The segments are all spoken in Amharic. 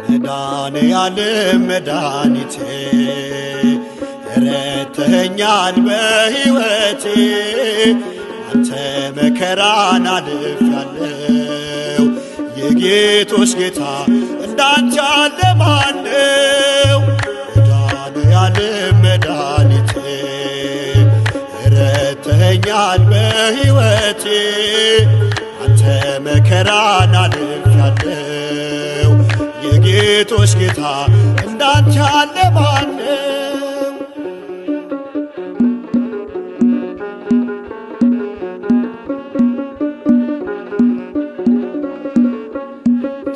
መድኃኔዓለም መድኃኒቴ ረድተኸኛል በሕይወቴ አንተ መከራን አልፌአለሁ የጌቶች ጌታ እንዳንተ ያለ ማን ነው? መድኃኔዓለም መድኃኒቴ ረድተኸኛል በሕይወቴ አንተ መከራን አልፌአለሁ የጌቶች ጌታ እንዳንተ ያለ ማን ነው?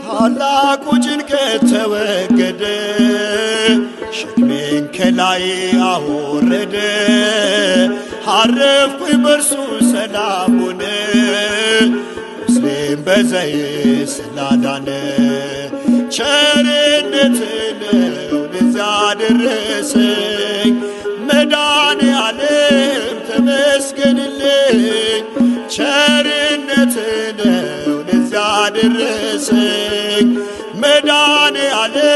ታላቁ ጭንቀት ተወገደ ሸክሜን ከላይ አወረደ አረፍኩኝ በርሱ ሰላም ሆነ ቁስሌን በዘይት ስላዳነ ቸርነት ነው ለዚያ ደረሰኝ መድኃኔዓለም ተመስገንልኝ ቸርነት ነው ለዚያ ደረሰኝ መድኃኔዓለም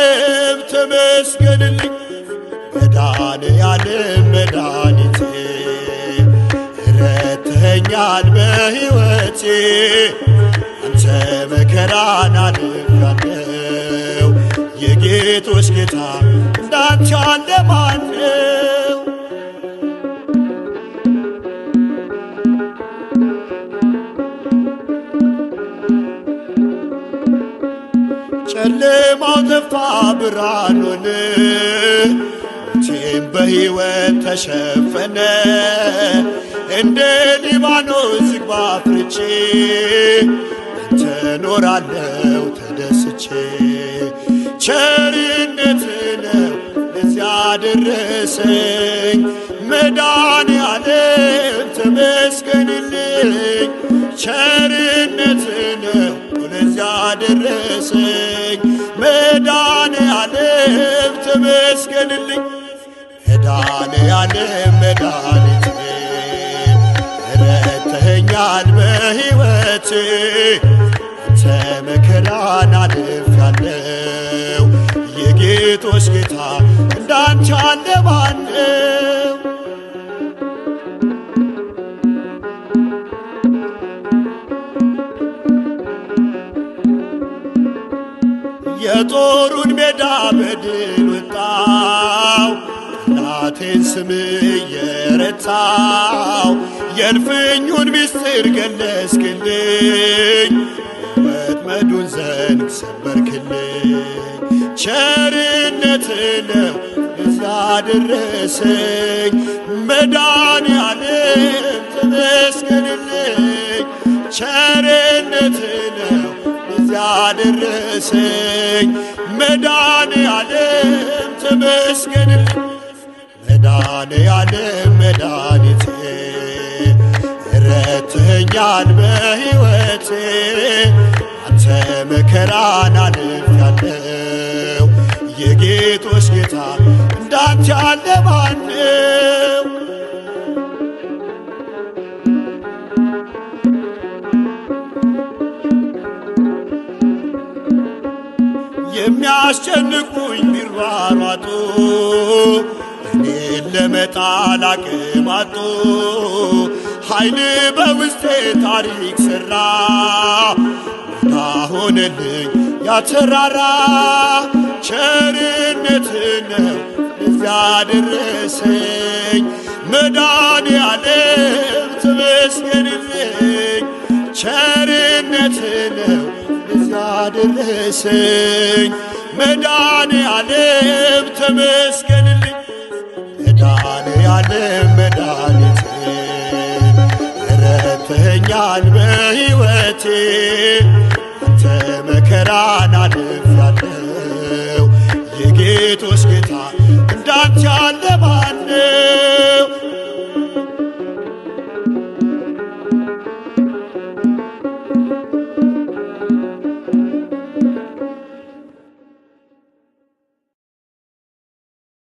ተመስገንልኝ መድኃኔዓለም መድኃኒቴ ረድተኸኛል በሕይወቴ አንተ መከራን አልፌአለሁ የጌቶች ጌታ እንዳንተ ያለ ማን ነው? ጨለማው ጠፋ ብርሃን ሆነ ሞቴም በሕይወት ተሸፈነ እንደ ሊባኖስ ዝግባ አፍርቼ አንተ ኖራለሁ ተደስቼ ቸርነት ነው ለዚያ ደረሰኝ መድኃኔዓለም ተመስገንልኝ ቸርነት ነው ለዚያ ደረሰኝ መድኃኔዓለም ተመስገንልኝ መድኃኔዓለም መድኃኒቴ ረድተኸኛል በሕይወቴ አንተ መከራን አልፌአለሁ የጌቶች ጌታ እንዳንተ ያለ ማን ነው? የጦሩን ሜዳ በድል ወጣው ጠላቴን ስም እየረታው የእልፍኙን ምስጢር ገለጽክልኝ ወጥመዱን ዘንግ ሰበርክልኝ ቸርነት ነው ለዚያ ደረሰኝ መድኃኔዓለም ተመስገንልኝ ቸርነት ነው ለዚያ ደረሰኝ መድኃኔዓለም ተመስገንልኝ መድኃኔዓለም መድኃኒቴ ረድተኸኛል በሕይወቴ አንተ መከራን አልፌአለሁ የጌቶች ጌታ እንዳንተ ያለ ማን ነው? የሚያስጨንቁኝ ቢሯሯጡ እኔን ለመጣል አቅም አጡ ኃይል በውስጤ ታሪክ ሠራ ሜዳ ሆነልኝ ያ ተራራ ቸርነት ነው ለዚያ ደረሰኝ መድኃኔዓለም ተመስገንልኝ ቸርነት ነው ለዚያ ደረሰኝ መድኃኔዓለም ተመስገንልኝ መድኃኔዓለም መድኃኒቴ ረድተኸኛል በሕይወቴ አንተ መከራን አልፌአለሁ የጌቶች ጌታ እንዳንተ ያለ